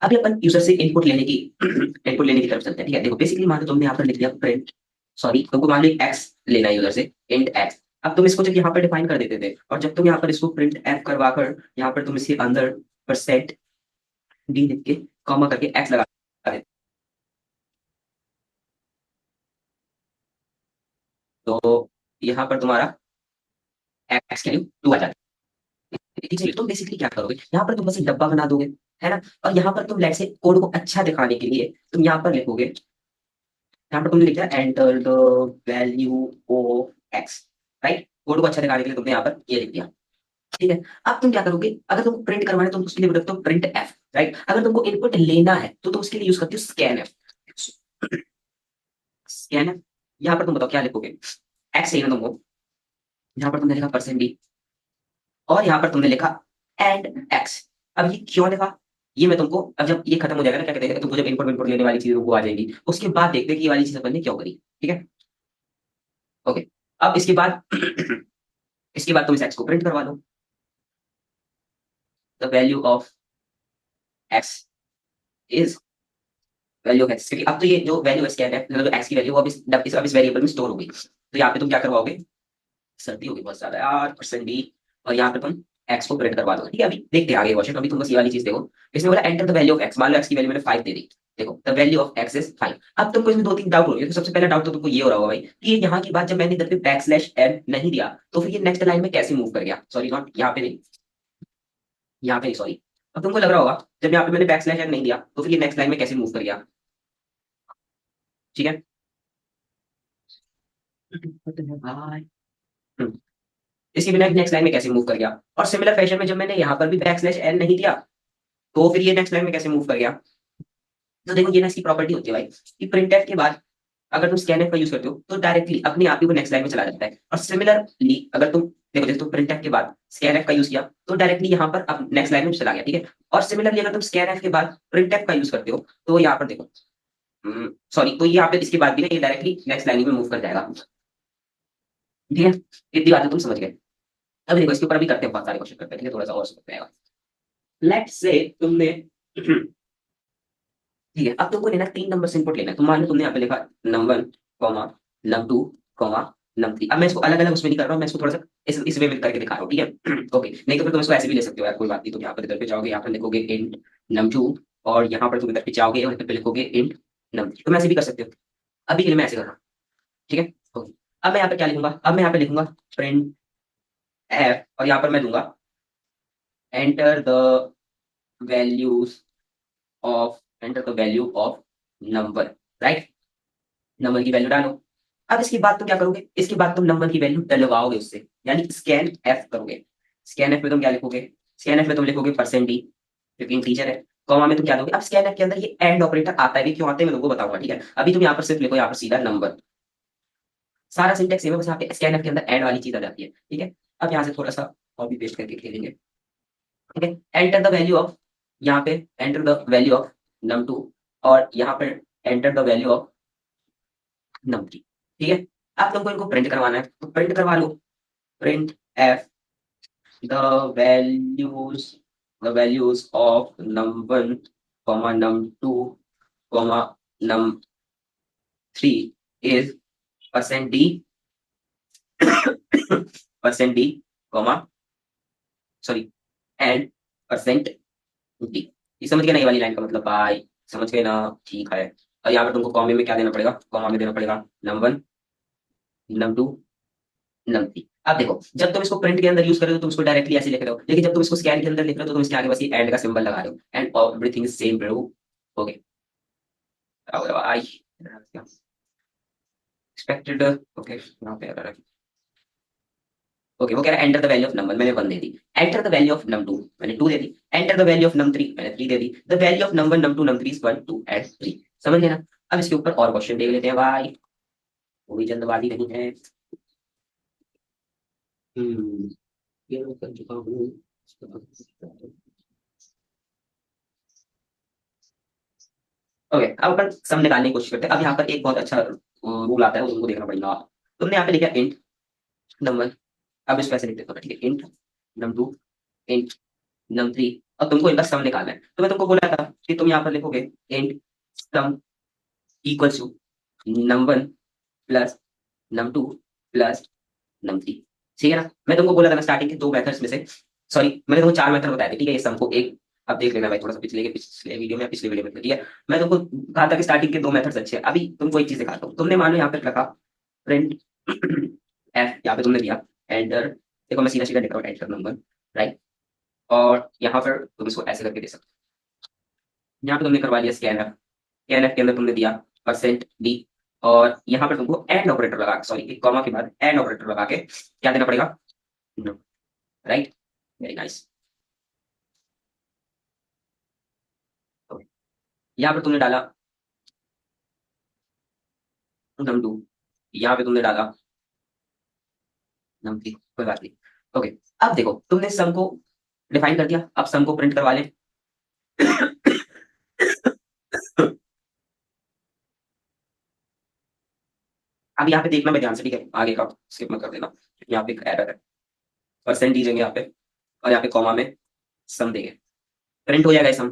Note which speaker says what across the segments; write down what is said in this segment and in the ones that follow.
Speaker 1: अभी अपन यूजर से इनपुट लेने की इनपुट लेने की तरफ चलते हैं। ठीक है, देखो बेसिकली मान लो तुमने यहाँ पर लिख दिया प्रिंट, सॉरी तुमको मान लो एक एक्स लेना है यूजर से, इंट एक्स। अब तुम इसको जब यहाँ पर डिफाइन कर देते थे और जब तुम यहाँ पर इसको प्रिंट एफ करवा कर यहाँ पर तुम इसके अंदर परसेंट डी लिख के कॉमा करके एक्स लगा देते, तो यहाँ पर तुम्हारा एक्स की वैल्यू 2 आ जाती है। ठीक है, तुम बेसिकली क्या करोगे, यहाँ पर तुम बस एक डब्बा बना दोगे, है ना। और यहाँ पर तुम लेट से कोड को अच्छा दिखाने के लिए तुम यहाँ पर लिखोगे, यहाँ पर तुमने लिखा है enter the value of x, right. Code को अच्छा दिखाने के लिए तुमने यहाँ पर ये लिख दिया। ठीक है, अब तुम क्या करोगे, अगर तुमको प्रिंट करवाना है तो उसके लिए रखते हो प्रिंट एफ, राइट। अगर तुमको इनपुट लेना है तो तुम उसके लिए यूज करते हो स्कैन एफ। स्कैन एफ, यहाँ पर तुम बताओ क्या लिखोगे, एक्स चाहिए ना तुमको, यहाँ पर तुमने लिखा परसेंट डी और यहाँ पर तुमने लिखा एंड एक्स। अब ये क्यों लिखा, ये मैं तुमको, अब जब ये खत्म हो जाएगा ना, क्या कहते हैं, तुमको जब इनपुट इनपुट लेने वाली चीज वो आ जाएगी, उसके बाद देखते हैं कि ये वाली चीज अपन ने क्यों करी। ठीक है, ओके। अब इसके बाद इसके बाद तुम इस एक्स को प्रिंट करवा लो, the value of x is value of x, क्योंकि अब तो ये जो वैल्यू है स्कैन है, मतलब जो एक्स की वैल्यू अब इस वेरिएबल में स्टोर हो गई। तो यहाँ पे तुम क्या करवाओगे, सर्दी होगी बहुत ज्यादा यार, परसेंट डी, और यहाँ पे तुम एक्स को प्रिंट करवा दो। ठीक है, अभी देखते हैं आगे क्वेश्चन, अभी तुम बस ये वाली चीज देखो। इसमें बोला enter the value of x, मान लो एक्स की वैल्यू मैंने 5 दे दी, देखो the value of x is 5। अब तुमको इसमें दो तीन डाउट हो रही है, तो सबसे पहला डाउट तो तुमको ये हो रहा होगा भाई कि यहाँ की बात जब मैंने इधर पे बैक स्लैश एन नहीं दिया तो फिर ये नेक्स्ट लाइन में कैसे मूव कर गया, सॉरी नॉट यहाँ पे नहीं, यहाँ पे नहीं सॉरी। अब तुमको लग रहा होगा जब यहाँ पे मैंने बैक स्लैश एन नहीं दिया तो फिर ये नेक्स्ट लाइन में कैसे मूव कर गया। ठीक है, हम्म, इसके बिना नेक्स्ट लाइन में कैसे मूव कर गया, और सिमिलर फैशन में जब मैंने यहाँ पर भी बैक स्लैश एन नहीं दिया तो फिर ये नेक्स्ट लाइन में कैसे मूव कर गया। तो देखो ये ना इसकी प्रॉपर्टी होती है भाई कि प्रिंटफ के बाद अगर तुम स्कैनफ का यूज करते हो तो डायरेक्टली अपने आप ही वो नेक्स्ट लाइन में चला जाता है, और सिमिलरली अगर तुम देखो जैसे तुम प्रिंटफ के बाद स्कैनफ का यूज किया तो डायरेक्टली यहाँ पर अब नेक्स्ट लाइन में चला गया। ठीक है, और सिमिलरली अगर तुम स्कैनफ के बाद प्रिंटफ का यूज करते हो तो यहाँ पर देखो, सॉरी, तो यहाँ पे इसके बाद भी ना ये डायरेक्टली नेक्स्ट लाइन में मूव कर जाएगा। ठीक है, इतनी बातें तुम समझ गए। अभी देखो इसके ऊपर अभी करते हैं, बहुत सारे क्वेश्चन करते हैं, ठीक है, थोड़ा सा और समझ में आएगा। लेट्स से तुमने ठीक है, अब तुमको लेना 3 नंबर इनपुट लेना है। तुम मान लो तुमने यहाँ पे लिखा नम 1 कॉमा नम 2 कॉमा नम 3। अब मैं इसको अलग अलग उसमें नहीं कर रहा हूँ, मैं इसको थोड़ा सा इस वे में करके दिखा रहा हूँ। ठीक है ओके, नहीं तो फिर तुम इसको ऐसे भी ले सकते हो यार, कोई बात नहीं। तुम यहाँ पर इधर पे जाओगे, यहाँ पर लिखोगे इंट num2, और यहाँ पर तुम इधर पे जाओगे और इधर पे लिखोगे इंट num3। तुम ऐसे भी कर सकते हो, अभी के लिए मैं ऐसे कर रहा हूँ। ठीक है ओके, अब मैं यहाँ पे क्या लिखूंगा, अब मैं यहाँ पे लिखूंगा प्रिंट एफ, और यहाँ पर मैं दूंगा enter the values of enter the value of number, right. Number की वैल्यू डालो। अब इसके बाद तुम क्या करोगे, इसके बाद तुम नंबर की वैल्यू डलवाओगे उससे, यानी स्कैन एफ करोगे। स्कैन एफ में तुम क्या लिखोगे, स्कैन एफ में तुम लिखोगे परसेंट डी, क्योंकि इंटीजर है। कॉमा में तुम क्या दोगे, अब स्कैन एफ के अंदर ये एंड ऑपरेटर आता है भी, क्यों आता है मैं तुमको बताऊंगा। ठीक है, अभी तुम यहाँ पर सिर्फ लिखो यहाँ पर सीधा नंबर, सारा सिंटेक्स सेम है, बस यहाँ पे स्कैन एफ के अंदर एंड वाली चीज आ जाती है। ठीक है, अब यहाँ से थोड़ा सा कॉपी पेस्ट करके खेलेंगे। ठीक है, एंटर द वैल्यू ऑफ, यहाँ पे enter the value of num2, और यहाँ पर enter the value of num3। ठीक है, अब तुमको इनको प्रिंट करवाना है तो प्रिंट करवा लो, print f the values the values of num1 comma num2 comma num3 is percent d percent d comma sorry and percent d. ये समझ गए ना, ये वाली लाइन का मतलब भाई, समझ गए ना, ठीक है। और यहाँ पर तुमको कॉमे में क्या देना पड़ेगा, कॉमा में देना पड़ेगा num1 num2 num3। अब देखो जब तुम इसको प्रिंट के अंदर यूज कर रहे हो तो तुम इसको डायरेक्टली ऐसे लिख रहे हो, लेकिन जब तुम इसको स्कैन के अंदर लिख रहे हो तो तुम इसके आगे बस ये एंड का सिंबल लगा रहे हो, and everything is same bro. Okay, I expected, okay यहाँ पे आ रहा है। ओके, वो कह रहा है enter the value of number, मैंने 1 दे दी। Enter the value of num2, मैंने 2 दे दी। Enter the value of num3, मैंने 3 दे दी। The value of num1 num2 num3 is 1 2 and 3। समझ गए ना। अब इसके ऊपर और क्वेश्चन देख लेते हैं भाई, वो भी जल्दबाजी नहीं है। हम्म, ये मैं कर चुका हूँ। ओके, अब अपन सम निकालने की कोशिश करते हैं। अब यहाँ पर एक बहुत अच्छा रूल आता है, वो तुमको देखना पड़ेगा। तुमने यहाँ पे लिखा इंट नंबर, अब इसको ऐसे लिख देते हो, ठीक है, इंट num2 इंट num3 और तुमको इनका सम निकालना है। तो मैं तुमको बोला था कि तुम यहाँ पर लिखोगे int sum equals to num1 plus num2 plus num3। ठीक है ना? मैं तुमको बोला था ना स्टार्टिंग के दो मेथड्स में से, सॉरी मैंने तुमको चार मेथड बताए थे, ठीक है? ये सम को एक अब देख लेना भाई, थोड़ा सा पिछले वीडियो में पिछले वीडियो में, ठीक है? मैं तुमको कहा था कि स्टार्टिंग के दो मेथड्स अच्छे हैं। अभी तुमको एक चीज दिखाता हूँ। तुमने मान लो यहाँ पे रखा प्रिंट एफ, यहाँ पे तुमने दिया एंटर। देखो मैं सीधा सीधा लिख रहा हूँ एंटर नंबर, राइट? और यहाँ पर तुम इसको ऐसे करके दे सकते हो। यहाँ पे तुमने करवा लिया स्कैन एफ, स्कैन एफ के अंदर तुमने दिया परसेंट डी, और यहाँ पर तुमको एंड ऑपरेटर लगा, सॉरी एक कॉमा के बाद एंड ऑपरेटर लगा के क्या देना पड़ेगा, राइट? Very nice. तो यहाँ पर तुमने डाला num2, यहाँ पे तुमने डाला num3, कोई बात नहीं। ओके, अब देखो तुमने सम को डिफाइन कर दिया, अब सम को प्रिंट करवा ले। अब यहाँ पे देखना मैं ध्यान से, ठीक है? आगे का स्किप मत कर देना, यहाँ पे एक एरर है। परसेंट दीजिएंगे यहाँ पे, और यहाँ पे कॉमा में सम देंगे, प्रिंट हो जाएगा सम।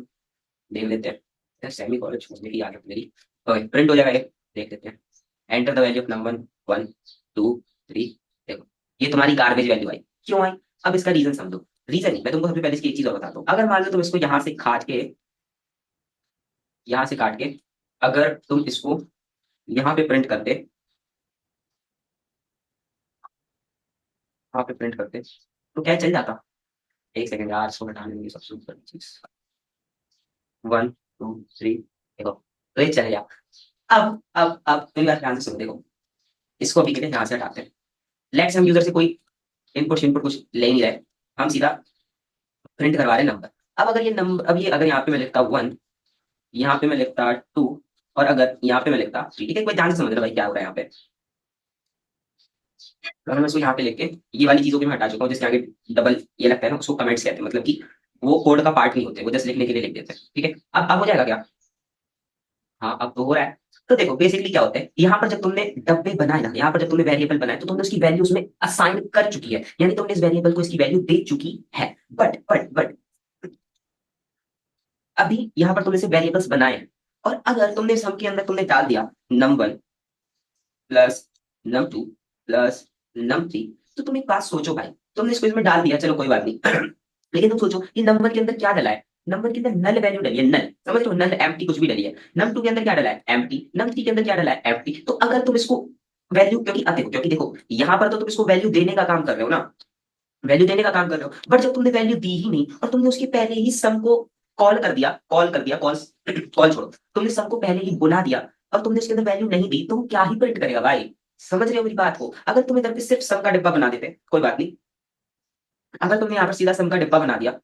Speaker 1: देख लेते हैं, सेमी कॉलेज छोड़ने की आदत मेरी। ओके, प्रिंट हो जाएगा ये, देख लेते हैं। Enter the value of number 1 2 3। देखो ये तुम्हारी गार्बेज वैल्यू आई, क्यों आई? अब इसका रीजन समझो। रीजन नहीं, मैं तुमको सबसे पहले इसकी एक चीज और बताता हूँ। अगर मान लो तुम इसको यहाँ से काट के, यहाँ से काट के अगर तुम इसको यहाँ पे प्रिंट करते, यहाँ पे प्रिंट करते, तो क्या चल जाता? एक सेकंड यार, इसको हटाने देंगे सबसे ऊपर चीज। 1 2 3, देखो तो ये चल गया। अब मेरी बात ध्यान से सुनो, देखो इसको अभी के लिए यहाँ से हटाते हैं। लेट्स हम यूजर से कोई इनपुट कुछ ले नहीं रहे, हम सीधा प्रिंट करवा रहे नंबर। अब अगर ये नंबर, अब ये अगर यहाँ पे मैं लिखता 1, यहाँ पे मैं लिखता 2, और अगर यहाँ पे मैं लिखता 3, ठीक है? कोई ध्यान से समझ रहा भाई क्या हो रहा है यहाँ पे? तो अगर मैं इसको यहाँ पे लिख के ये वाली चीजों को मैं हटा चुका हूँ, जिसके आगे डबल ये लगता है ना, उसको कमेंट्स कहते हैं, मतलब कि वो कोड का पार्ट नहीं होते, वो जस्ट लिखने के लिए लिख देते हैं, ठीक है? अब हो जाएगा क्या? हाँ अब तो हो रहा है। तो देखो बेसिकली क्या होता है, यहाँ पर जब तुमने डब्बे बनाए ना, यहाँ पर जब तुमने वेरिएबल बनाए, तो तुमने उसकी वैल्यू उसमें असाइन कर चुकी है, यानी तुमने इस वेरिएबल को इसकी वैल्यू दे चुकी है। बट अभी यहाँ पर तुमने सिर्फ वेरिएबल्स बनाए हैं, और अगर तुमने सम के अंदर तुमने डाल दिया num1 plus num2 plus num3, तो तुम एक बात सोचो भाई, तुमने इसको इसमें डाल दिया, चलो कोई बात नहीं। लेकिन तुम सोचो कि नंबर के अंदर क्या डला है? नंबर के अंदर नल वैल्यू डली है, नल, समझ रहे हो? नल एम्प्टी कुछ भी डली है। num2 के अंदर क्या डला है? एम्प्टी। num3 के अंदर क्या डला है? एम्प्टी। तो अगर तुम इसको वैल्यू, क्योंकि अब देखो, क्योंकि देखो यहाँ पर तो तुम इसको वैल्यू देने का काम कर रहे हो ना, वैल्यू देने का काम कर रहे हो, बट जब तुमने वैल्यू दी ही नहीं और तुमने उसके पहले ही सम को कॉल कर दिया, कॉल कॉल छोड़ो, तुमने सम को पहले ही बुला दिया, अब तुमने इसके अंदर वैल्यू नहीं दी, तो वो क्या ही प्रिंट करेगा भाई? समझ रहे हो मेरी बात को? अगर तुम इधर पे सिर्फ सम का डिब्बा बना देते, कोई बात नहीं, अगर तुमने यहाँ पर सीधा सम का डिब्बा बना दिया,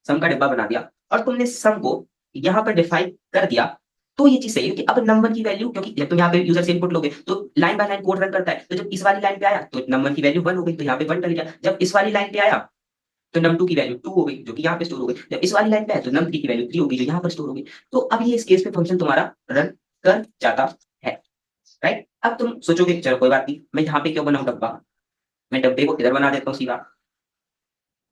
Speaker 1: सम का डिब्बा बना दिया, और तुमने सम को यहाँ पर डिफाइन कर दिया, तो ये चीज सही है कि अब नंबर की वैल्यू, क्योंकि जब तुम यहाँ पे यूजर से इनपुट लोगे तो line by line code run करता है, तो जब इस वाली लाइन पे आया तो नंबर की वैल्यू 1 हो गई, तो यहाँ पे 1 डल गया। जब इस वाली लाइन पे आया तो num2 की वैल्यू 2 हो गई, जो कि यहाँ पे स्टोर हो गई। जब इस वाली लाइन पे आया तो num3 की वैल्यू 3 होगी, जो यहाँ पर स्टोर हो गई। तो अब ये इस केस पे फंक्शन तुम्हारा रन कर जाता है, राइट? अब तुम सोचोगे चलो कोई बात नहीं, मैं यहाँ पे क्यों बनाऊं डब्बा, मैं डब्बे को इधर बना देता हूँ सीधा।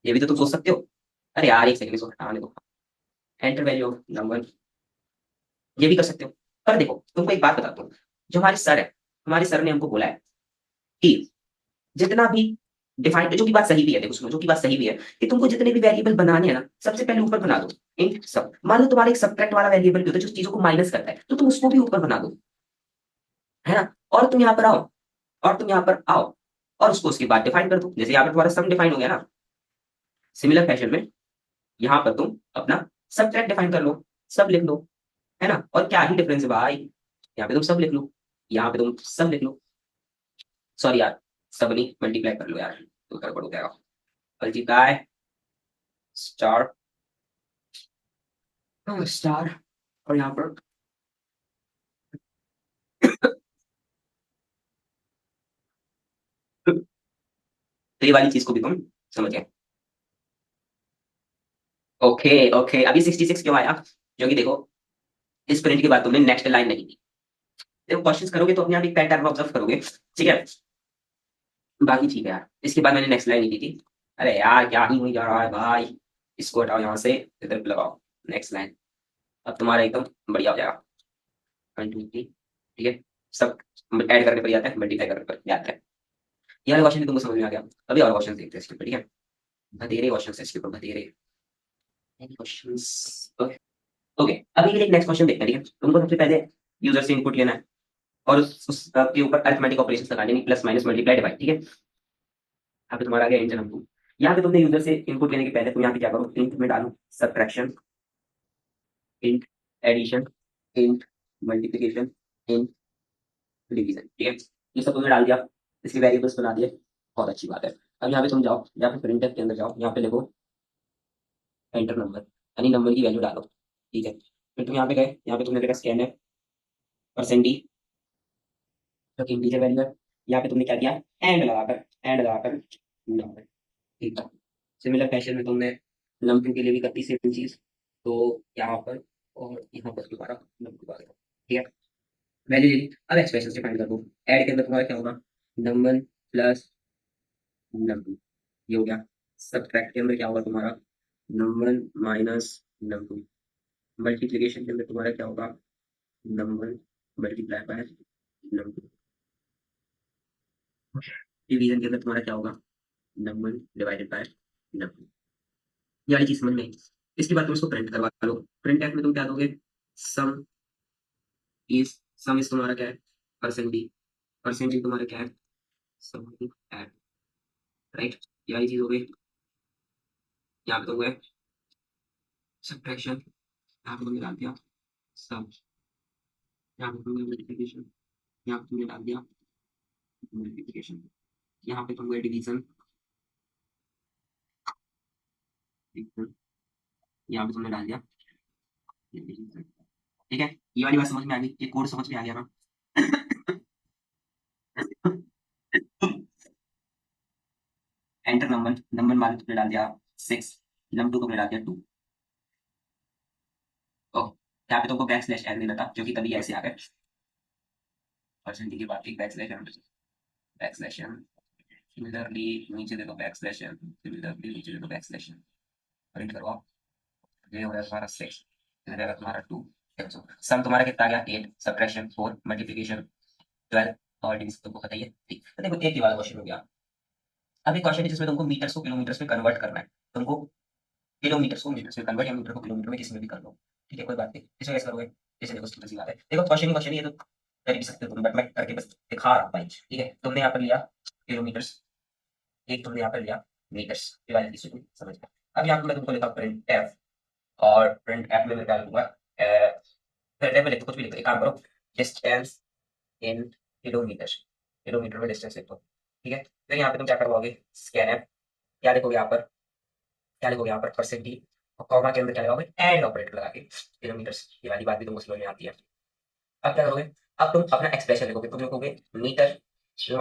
Speaker 1: ये भी तो तुम सोच सकते हो। अरे यार एक सेकंड, इसको हटाने दो। एंटर वैल्यू ऑफ नंबर, ये भी कर सकते हो। पर देखो तुमको एक बात बताता हूँ, जो हमारे सर है, हमारे सर ने हमको बोला है कि जितना भी डिफाइन, जो की बात सही भी है, देखो सुनो, जो की बात सही भी है कि तुमको जितने भी वेरिएबल बनाने हैं ना, सबसे पहले ऊपर बना दो इंट सब। मान लो तुम्हारा एक सब्ट्रैक्ट वाला वेरिएबल भी होता है जो चीजों को माइनस करता है, तो तुम उसको भी ऊपर बना दो, है ना? और तुम यहाँ पर आओ, और तुम यहाँ पर आओ, और उसको उसके बाद डिफाइन कर दो। जैसे यहाँ पर तुम्हारा सम डिफाइन हो गया ना, सिमिलर फैशन में यहाँ पर तुम अपना सब्ट्रैक्ट डिफाइन कर लो, सब लिख लो, है ना? और क्या ही डिफरेंस है भाई, यहाँ पे तुम सब लिख लो, यहाँ पे तुम सब लिख लो। सॉरी यार, सब नहीं, मल्टीप्लाई कर लो यार, तो गड़बड़ हो जाएगा। अल्जीत काय स्टार, स्टार, और यहाँ पर तो ये वाली चीज को भी तुम समझ गए। ओके ओके, अभी 66 क्यों आया? क्योंकि देखो इस प्रिंट के बाद तुमने नेक्स्ट लाइन नहीं दी। देखो क्वेश्चंस करोगे तो अपने आप एक पैटर्न ऑब्जर्व करोगे, ठीक है? बाकी ठीक है यार, इसके बाद मैंने नेक्स्ट लाइन नहीं दी थी। अरे यार क्या ही हो जा रहा है भाई। इसको हटाओ यहाँ से, इधर पे लगाओ, नेक्स्ट लाइन। अब तुम्हारा एकदम बढ़िया हो जाएगा। 120, ठीक है। सब ऐड करने पर ही आता है, मल्टीप्लाई करने पर नहीं आता है। ये वाला क्वेश्चन भी तुमको समझ में आ गया। अभी और क्वेश्चन देखते हैं इसके ऊपर, ठीक है। बतेरे क्वेश्चन है इसके ऊपर, बतेरे क्वेश्चंस। ओके ओके, अभी के लिए नेक्स्ट क्वेश्चन देखते हैं, ठीक है। तुमको सबसे पहले यूजर से इनपुट लेना है और उसके ऊपर अरिथमेटिक ऑपरेशंस लगा देनी, प्लस माइनस मल्टीप्लाई डिवाइड, ठीक है। यहाँ पे तुम्हारा आ गया इंजन हम। यहाँ पे तुमने यूजर से इनपुट लेने के पहले तुम यहाँ पे क्या करो, इंट में डालो subtraction, int addition, int multiplication, int division, ठीक है। ये सब तुमने डाल दिया, इसके वेरिएबल्स बना दिए, बहुत अच्छी बात है। अब यहाँ पे तुम जाओ, यहाँ पे प्रिंटफ के अंदर जाओ, यहाँ पे लिखो एंटर नंबर, यानी नंबर की वैल्यू डालो, ठीक है। फिर तुम यहाँ पे गए, यहाँ पे तुमने लिखा स्कैन है परसेंट डी, जो कि इंटीजर वैल्यू है। यहाँ पे तुमने क्या किया, एंड लगाकर नंबर, ठीक है। सिमिलर फैशन में तुमने नंबर के लिए भी करती सेम चीज, तो यहाँ पर और यहाँ पर दोबारा नंबर आ गया, ठीक है। वैल्यू ले ली, अब एक्सप्रेशन से फाइंड कर दो। ऐड के अंदर तुम्हारा क्या होगा, नंबर प्लस नंबर, ये हो गया। सब्ट्रैक्ट के अंदर क्या होगा तुम्हारा, नंबर माइनस नंबर। मल्टीप्लिकेशन के अंदर तुम्हारा क्या होगा, number multiply by number. Division के अंदर तुम्हारा क्या होगा, नंबर डिवाइडेड बाय नंबर। ये वाली चीज समझ में आई। इसके बाद तुम इसको प्रिंट करवा लो। प्रिंट एफ में तुम क्या दोगे, सम इज, सम इज तुम्हारा क्या है, परसेंट डी, परसेंटेज तुम्हारा क्या है, सम एड, राइट। ये वाली चीज हो गई। यहाँ पे तो हुआ सब्ट्रैक्शन, यहाँ पे तुमने डाल दिया सम, यहाँ पे तुमने मल्टीप्लिकेशन, यहाँ पे तुमने डाल दिया मल्टीप्लिकेशन, यहाँ पे तुम गए डिवीजन, यहाँ पे तुमने डाल दिया division, ठीक है। ये वाली बात समझ में आ गई, ये कोड समझ में आ गया ना। एंटर नंबर, नंबर मान तुमने डाल दिया 6, नंबर 2 तुमने डाल दिया 2। ओह, यहाँ पे तुमको बैक स्लैश एड देना था, जो कि तभी ऐसे आ गए। परसेंटेज के बाद एक बैक स्लैश एड, बैक स्लैश एड, सिमिलरली नीचे देखो बैक स्लैश एड, सिमिलरली नीचे देखो बैक स्लैश एड, प्रिंट करवाओ। ये हो गया तुम्हारा 6, इधर आएगा तुम्हारा 2। सम तुम्हारा कितना आ गया 8, सब्ट्रैक्शन 4, मल्टीप्लिकेशन 12 और डिवीजन तुमको पता ही है, ठीक। तो देखो एक ही वाला क्वेश्चन हो गया। अब एक क्वेश्चन है जिसमें तुमको मीटर्स को किलोमीटर्स में कन्वर्ट करना है। तुमको किलोमीटर्स को मीटर्स में कन्वर्ट या मीटर को किलोमीटर में किसी में भी कर लो, ठीक है, कोई बात नहीं। इसमें कैसे करोगे, जैसे देखो सिंपल सी बात है, देखो क्वेश्चन ही ये तो कर भी सकते हो तुम, बट मैं करके बस दिखा रहा हूँ भाई, ठीक है। तुमने यहाँ पर लिया किलोमीटर्स, एक तुमने यहाँ पर लिया मीटर्स, ये वाली चीज तुम समझ गए। अब यहाँ पर मैं तुमको लिखा प्रिंट एफ, और प्रिंट एफ में मैं क्या लिखूंगा, प्रिंट एफ में लिखो कुछ भी लिखो, एक काम करो, डिस्टेंस इन किलोमीटर, किलोमीटर में डिस्टेंस लिखो, ठीक है। फिर यहाँ पे तुम क्या करवाओगे, स्कैन एफ, क्या लिखोगे यहाँ पर, क्या लिखोगे यहाँ पर परसेंटेज, और कॉमा के अंदर क्या लगाओगे, एंड ऑपरेटर लगा के किलोमीटर्स। ये वाली बात भी तुमको समझ में आती है। अब क्या करोगे, अब तुम अपना एक्सप्रेशन लिखोगे, तुम लिखोगे मीटर,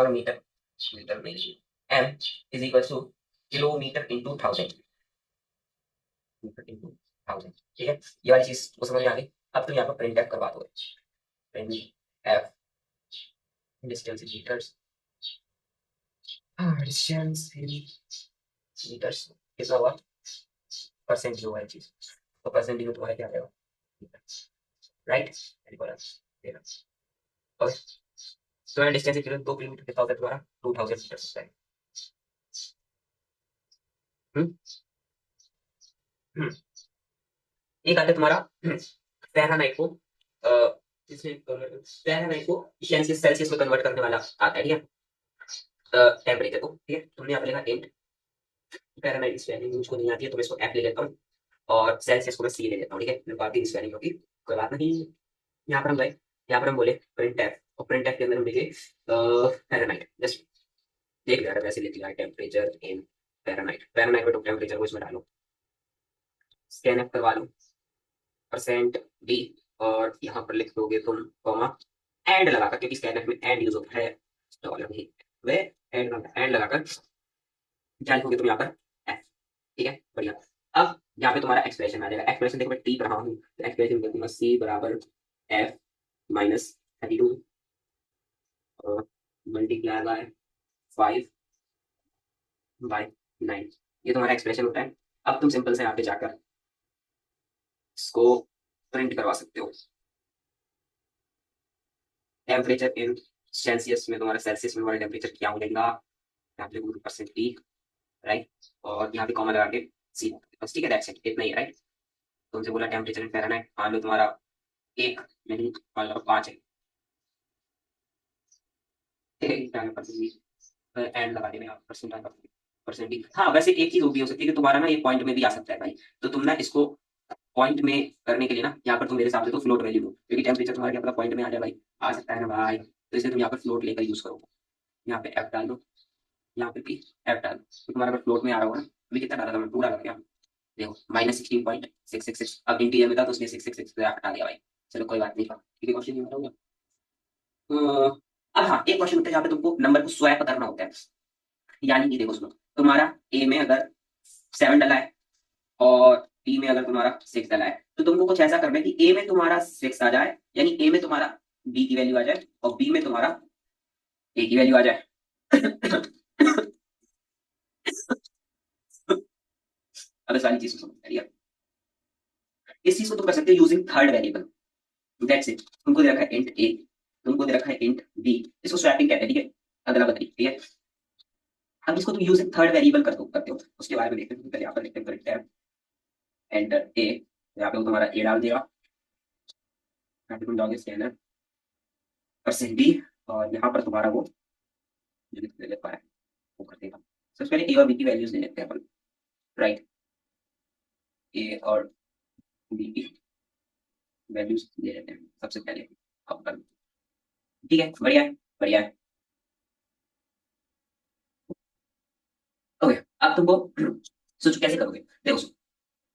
Speaker 1: मीटर, मीटर नहीं, M is equal to kilometre into 1000, metre into 1000, ठीक है। ये वाली चीज को समझ में आ गई। अब तुम यहाँ पर प्रिंट एफ करवा दोगे, print F distance in metres, distance in metres कितना हुआ, परसेंट जो है चीज, तो परसेंटेज में तुम्हारा क्या आएगा, राइट, ओके। तो यहाँ डिस्टेंस किलो 2 किलोमीटर कितना होता है तुम्हारा, 2000 मीटर होता है। हम्म हम्म। एक आता है तुम्हारा फ़ारेनहाइट को इसमें फ़ारेनहाइट को सेल्सियस सेल्सियस में कन्वर्ट करने वाला आता है, ठीक है। टेम्परेचर को, ठीक है। तुमने यहाँ पे लिखा इंट फ़ारेनहाइट, इस वैल्यू मुझको नहीं आती है तो मैं इसको एफ ले लेता हूँ, और सेल्सियस को मैं सी ले लेता हूँ, ठीक है। मैं बात इस वैल्यू की कोई बात नहीं। यहाँ पर हम गए, यहाँ पर हम बोले प्रिंट एफ, और प्रिंट एफ के अंदर हम लिखे फ़ारेनहाइट, जस्ट देख लिया, वैसे लिख लिया टेम्परेचर इन फ़ारेनहाइट, फ़ारेनहाइट में तो टेम्परेचर को इसमें डालो, स्कैन एफ करवा लो, परसेंट डी, और यहाँ पर लिख दोगे तुम कॉमा, एंड लगाकर, क्योंकि स्कैन एफ में एंड यूज होता है, डॉलर नहीं, वे एंड लगाकर क्या लिखोगे तुम यहाँ पर एफ, ठीक है, बढ़िया। अब यहाँ पे तुम्हारा एक्सप्रेशन आ जाएगा, एक्सप्रेशन देखो मैं टी पढ़ा हूँ, तो एक्सप्रेशन कर दूंगा सी बराबर F minus 32 multiply by 5 by 9, ये तुम्हारा एक्सप्रेशन होता है। अब तुम सिंपल से यहाँ पे जाकर इसको प्रिंट करवा सकते हो। टेम्परेचर इन सेल्सियस में, तुम्हारा सेल्सियस में तुम्हारा टेम्परेचर क्या हो जाएगा, यहाँ पे परसेंट टी, राइट, और यहाँ पे कॉमा लगा के सी, बस ठीक है, दैट्स इट, इतना ही, राइट। तुमसे बोला टेम्परेचर इन फ़ारेनहाइट, मान लो तुम्हारा एक, नहीं मान लो 5 है, एंड लगा देना यहाँ परसेंट, परसेंट डी। हाँ वैसे एक चीज वो भी हो सकती है कि तुम्हारा ना ये पॉइंट में भी आ सकता है भाई, तो तुम ना इसको पॉइंट में करने के लिए ना यहाँ पर तुम मेरे हिसाब से तो फ्लोट वैल्यू लो, क्योंकि टेम्परेचर तुम्हारा क्या पता पॉइंट में आ जाए भाई, आ सकता है ना भाई, तो इसलिए तुम यहाँ पर फ्लोट लेकर यूज करो। यहाँ पे एफ डाल दो, यहाँ पे भी एफ डाल दो, तो तुम्हारा अगर फ्लोट में आ रहा होगा ना, अभी कितना डाला था मैं, पूरा लगा गया, देखो -16.666, अब इंटीरियर में था तो उसने 666 हटा दिया भाई। चलो कोई बात नहीं, ठीक है, क्वेश्चन नहीं बताऊंगा। अब हाँ एक क्वेश्चन होता है जहाँ पे तुमको नंबर को स्वैप करना होता है, यानी कि देखो सुनो, तुम्हारा ए में अगर 7 डला है और बी में अगर तुम्हारा 6 डला है, तो तुमको कुछ ऐसा करना है कि ए में तुम्हारा 6 आ जाए, यानी ए में तुम्हारा बी की वैल्यू आ जाए और बी में तुम्हारा ए की वैल्यू आ जाए। अब इस वाली चीज को समझ लिया, इस चीज को तुम कर सकते हो using third variable, that's it. तुमको दे रखा है इंट ए, तुमको दे रखा है इंट बी, इसको स्वैपिंग कहते हैं, ठीक है, अदला बदली, ठीक है। अब इसको तुम यूजिंग थर्ड वेरिएबल करते हो, उसके बारे में देखते हैं, पहले यहाँ पर लिखते हैं एंटर ए, यहाँ पे वो तुम्हारा ए डाल देगा, यहाँ पे तुम डालोगे स्कैनर परसेंट डी, और यहाँ पर तुम्हारा वो जो ले लेता है वो कर देगा। सबसे पहले ए और बी की वैल्यूज ले लेते हैं अपन, राइट, ए और बी की वैल्यूज ले लेते हैं सबसे पहले अपन, ठीक है, बढ़िया है, बढ़िया है। ओके, अब तुमको सोचो कैसे करोगे, देखो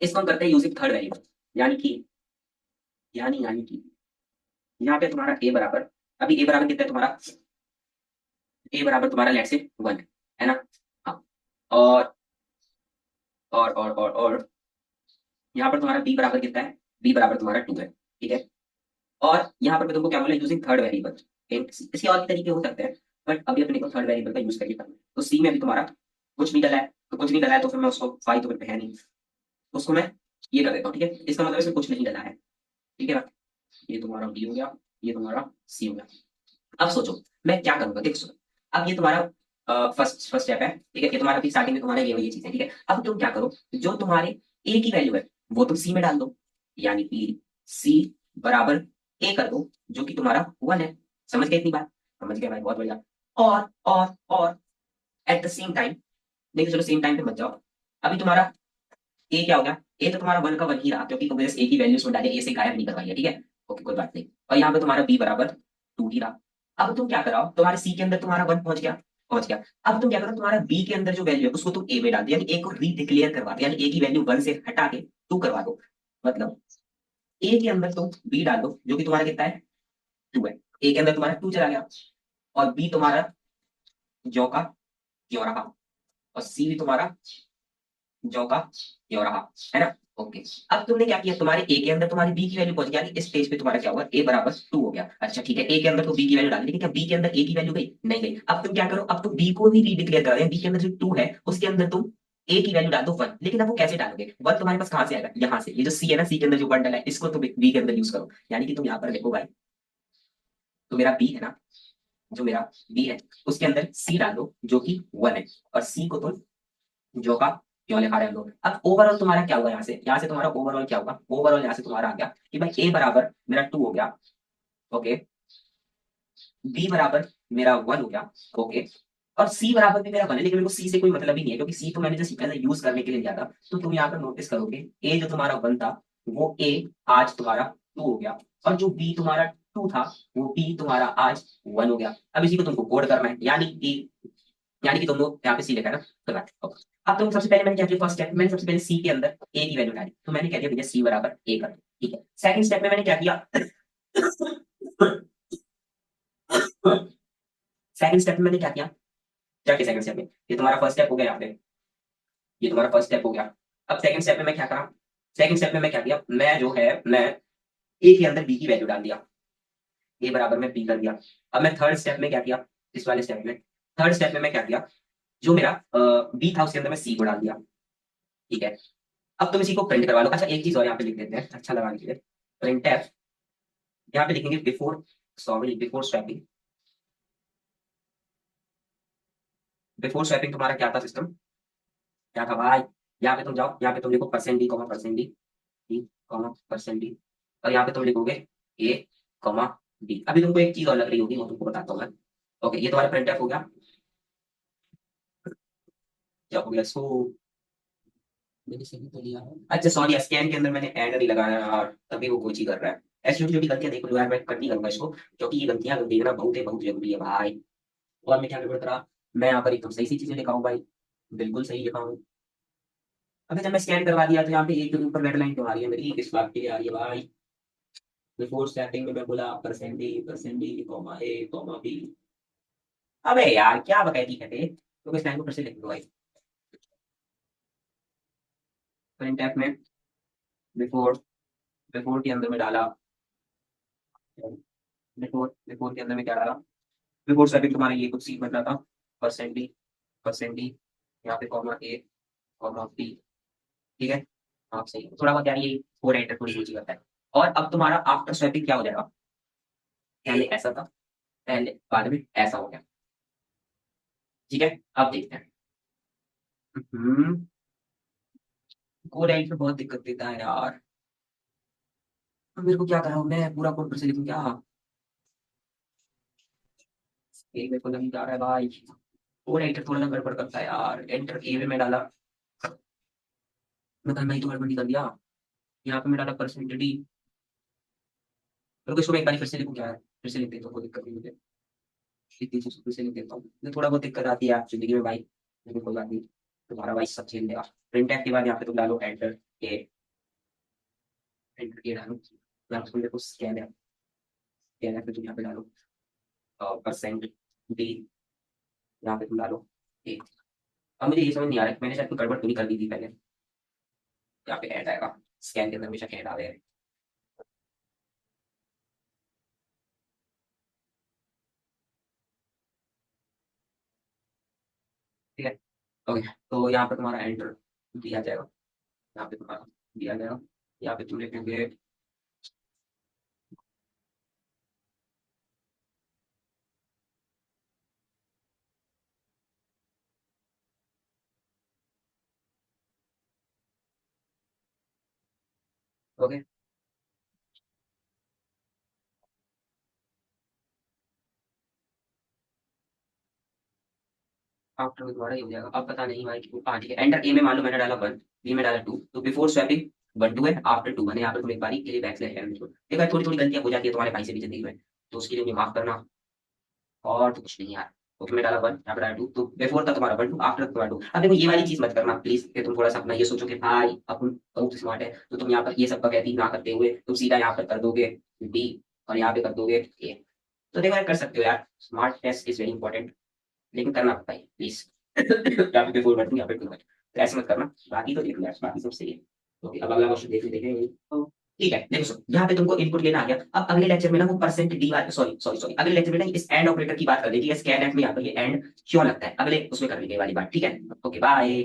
Speaker 1: इसको हम करते हैं यूजिंग थर्ड वेरिएबल, यानी कि यानी कि यहाँ पे तुम्हारा ए बराबर, अभी ए बराबर कितना है तुम्हारा, ए बराबर तुम्हारा लेट से 1 है ना, हाँ, और और यहाँ पर तुम्हारा बी बराबर कितना है, बी बराबर तुम्हारा 2 है, ठीक है। और यहाँ पर मैं तुमको क्या बोला, यूजिंग थर्ड वेरिएबल, इसके और भी तरीके हो सकते हैं, बट अभी अपने को थर्ड वेरिएबल का यूज करके करना है। तो सी में अभी तुम्हारा कुछ नहीं डला है, तो कुछ नहीं डला है तो फिर मैं उसको फाई तो है नहीं, उसको मैं ये कर देता हूँ, ठीक है, इसका मतलब इसमें कुछ नहीं डला है, ठीक है ना। ये तुम्हारा बी हो गया, ये तुम्हारा सी हो गया। अब सोचो मैं क्या करूंगा, देख सुनो, अब ये तुम्हारा फर्स्ट फर्स्ट स्टेप है, ठीक है, ये तुम्हारा अभी स्टार्टिंग में तुम्हारा ये चीज है, ठीक है। अब तुम क्या करो, जो तुम्हारे ए की वैल्यू है वो तुम सी में डाल दो, यानी कि सी बराबर ए कर दो, जो कि तुम्हारा 1 है। समझ गए इतनी बात, समझ गए भाई, बहुत बढ़िया। और एट द सेम टाइम, देखो चलो सेम टाइम पे मत जाओ, अभी तुम्हारा ए क्या हो गया, ए तो तुम्हारा 1 का 1 ही रहा, क्योंकि तुमने ए की वैल्यू उसमें डाली, ए से गायब नहीं करवाई है, ठीक है, ओके कोई बात नहीं। और यहाँ पे तुम्हारा बी बराबर 2 ही रहा। अब तुम क्या कराओ, तुम्हारे सी के अंदर तुम्हारा 1 पहुंच गया। अब तुम क्या करो, तुम्हारा बी के अंदर जो वैल्यू है उसको तुम ए में डाल दो, यानी ए को रीडिक्लेयर करवा दो, यानी ए की वैल्यू 1 से हटा के 2 करवा दो। मतलब ए के अंदर तुम बी डाल दो, जो कि तुम्हारा कितना है, 2 है, ए के अंदर तुम्हारा 2 चला गया, और बी तुम्हारा ज्यो का त्यों रहा, और सी भी तुम्हारा जो का यो रहा, है ना। ओके, अब तुमने क्या किया, तुम्हारे ए के अंदर तुम्हारी बी की वैल्यू पहुंच गया, इस स्टेज पे तुम्हारा क्या हुआ, ए बराबर 2 हो गया। अच्छा ठीक है, ए के अंदर तो बी की वैल्यू डाली, लेकिन क्या बी के अंदर ए की वैल्यू गई, नहीं गई। अब तुम क्या करो, अब तो बी को भी रीडिक्लेयर करा दें, बी के अंदर जो 2 है उसके अंदर तुम ए की वैल्यू डाल दो 1, लेकिन अब वो कैसे डालोगे, 1 तुम्हारे पास कहां से आएगा, यहाँ से, ये जो सी है ना, सी के अंदर जो 1 डला है इसको तुम बी के अंदर यूज करो, यानी कि तुम यहाँ पर देखो भाई, तो मेरा बी है ना, जो मेरा बी है उसके अंदर सी डाल दो जो कि 1 है, और सी को तुम जो का क्यों लिखा रहे हैं हम लोग। अब ओवरऑल तुम्हारा क्या हुआ, यहाँ से तुम्हारा ओवरऑल क्या होगा, ओवरऑल यहाँ से तुम्हारा आ गया कि भाई ए बराबर मेरा 2 हो गया, ओके, बी बराबर मेरा 1 हो गया, ओके, और सी बराबर भी मेरा 1 है, लेकिन मेरे को सी से कोई मतलब ही नहीं है, क्योंकि सी तो मैंने जस्ट पहले यूज करने के लिए लिया था। तो तुम यहाँ पर नोटिस करोगे, ए जो तुम्हारा 1 था वो ए आज तुम्हारा 2 हो गया, और जो बी तुम्हारा 2 था वो बी तुम्हारा आज 1 हो गया। अब इसी को तुमको कोड करना है, यानी कि तुम लोग यहाँ पे सी लिखा है ना, तो बात ओके। अब तुम सबसे पहले मैंने क्या किया, फर्स्ट स्टेप मैंने सबसे पहले सी के अंदर ए की वैल्यू डाली, तो मैंने कह दिया भैया सी बराबर ए कर दो, ठीक है। सेकंड स्टेप में मैंने क्या किया, सेकंड स्टेप में मैंने क्या किया सेकंड स्टेप में, ये तुम्हारा फर्स्ट स्टेप हो गया, यहाँ पे ये तुम्हारा फर्स्ट स्टेप हो गया। अब सेकंड स्टेप में मैं क्या करा, सेकंड स्टेप में मैं क्या किया, मैं जो है मैं ए के अंदर बी की वैल्यू डाल दिया, ए बराबर में बी कर दिया। अब मैं थर्ड स्टेप में क्या किया, इस वाले स्टेप में, थर्ड स्टेप में मैं क्या किया, जो मेरा बी था उसके अंदर मैं सी को डाल दिया, ठीक है। अब तुम इसी को प्रिंट करवा लो। अच्छा एक चीज और यहाँ पे लिख देते हैं अच्छा लगाने के लिए, प्रिंट एफ, यहाँ पे लिखेंगे before, sorry before swapping. Before swapping तुम्हारा क्या था सिस्टम, क्या था भाई? यहाँ पे तुम जाओ, यहाँ पे तुम लिखो percent d comma percent D, D comma percent D, और यहाँ पे तुम लिखोगे ए कॉमा डी। अभी तुमको एक चीज और लग रही होगी, वो तुमको बताता हूँ मैं। ओके ये तुम्हारा प्रिंट एफ हो गया, क्या हो गया सो, मैंने सही तो लिया है। अच्छा सॉरी, स्कैन के अंदर मैंने एंड नहीं लगाया यार, तभी वो कोई चीज कर रहा है। ऐसी छोटी छोटी गलतियां देख लो यार, मैं करनी करूंगा इसको, क्योंकि ये गलतियां देखना बहुत जरूरी है भाई। और मैं क्या गड़बड़ करा, मैं यहाँ पर एकदम सही सी चीजें लिखा हूँ भाई, बिल्कुल सही लिखा हूँ। अभी जब मैं स्कैन करवा दिया तो यहाँ पे एक ऊपर रेड लाइन क्यों आ रही है मेरी, किस बात के लिए आ रही है भाई? बिफोर स्टार्टिंग में मैं बोला परसेंट डी कॉमा ए कॉमा बी। अबे यार क्या बकैती कहते, तो इस लाइन को फिर से लिख दो भाई। प्रिंट एफ में बिफोर, बिफोर के अंदर में डाला, बिफोर के अंदर में क्या डाला, बिफोर स्टार्टिंग तुम्हारा ये कुछ सी बन रहा था, परसेंट डी, परसेंट डी, यहाँ पे कॉमा ए कॉमा बी। ठीक है, हाँ सही, थोड़ा बहुत यार ये फोर एंटर थोड़ी सी करता है। और अब तुम्हारा आफ्टर स्वैपिंग क्या हो जाएगा, पहले ऐसा था, पहले बाद में ऐसा हो गया। ठीक है अब देखते हैं। हम्म, कोड एडिटर बहुत दिक्कत देता है यार, अब मेरे को क्या करा, मैं पूरा कोड फिर से लिखूं क्या? एक मेरे को नहीं जा रहा है भाई, कोड एडिटर थोड़ा सा गड़बड़ करता है यार। एंटर ए में मैं डाला, मैं नहीं तो गड़बड़ नहीं कर दिया, यहाँ पे मैं डाला परसेंट डी। रुको इसको मैं एक बार फिर से लिखूं क्या है, फिर से लिख देता हूँ, कोई दिक्कत नहीं मुझे, इतनी चीज फिर से लिख देता हूँ। मुझे थोड़ा बहुत दिक्कत आती है यार जिंदगी में भाई, लेकिन कोई बात नहीं, तुम्हारा भाई सब झेल लेगा। प्रिंट एफ के बाद यहाँ पे तुम डालो एंटर ए, एंटर ए डालो, यहाँ पे तुम देखो स्कैन है, स्कैन है, फिर तुम यहाँ पे डालो परसेंट डी, यहाँ पे तुम डालो ए। अब मुझे ये समझ नहीं आ रहा है कि मैंने शायद कोई गड़बड़ तो नहीं कर दी थी पहले, यहाँ पे ऐड आएगा, स्कैन के अंदर हमेशा ऐड आ रहे हैं। ठीक है ओके, तो यहाँ पे तुम्हारा एंटर दिया जाएगा, यहाँ पे तुम्हारा दिया जाएगा, यहाँ पे तुम लिखेंगे ओके, आफ्टर में तुम्हारा ये हो जाएगा। अब पता नहीं भाई कि हाँ ठीक है, एंटर ए में मान लो मैंने डाला वन, बी में डाला टू, तो बिफोर स्वैपिंग वन टू है, आफ्टर टू मैंने यहाँ पे तुम एक बारी के लिए बैक स्लैश है। देखो भाई थोड़ी थोड़ी गलतियां हो जाती है तुम्हारे भाई से भी जिंदगी में, तो उसके लिए मुझे माफ करना, और तो कुछ नहीं यार। ओके मैं डाला वन, यहाँ पे डाला टू, तो बिफोर था तुम्हारा वन टू, आफ्टर तुम्हारा टू। अब देखो ये वाली चीज मत करना प्लीज, कि तुम थोड़ा सा अपना ये सोचो कि भाई अपन बहुत स्मार्ट है, तो तुम यहाँ पर ये सब का कहती ना करते हुए तुम सीधा यहाँ पर कर दोगे डी, और यहाँ पे कर दोगे ए। तो देखो यार कर सकते हो यार, smart test is very important, लेकिन करना भाई प्लीज। यहाँ पे बिफोर वन टू, यहाँ पे टू वन, तो ऐसे मत करना। बाकी तो देखो यार बाकी सब सही है। ओके अब अगला क्वेश्चन देखेंगे तो ठीक है। देखो सुन, यहाँ पे तुमको इनपुट लेना आ गया। अब अगले लेक्चर में ना वो परसेंट डी वाला, सॉरी सॉरी सॉरी, अगले लेक्चर में ना इस एंड ऑपरेटर की बात कर लेंगे, स्कैन एफ में यहाँ पर ये एंड क्यों लगता है, अगले उसमें कर लेंगे ये वाली बात। ठीक है ओके बाय।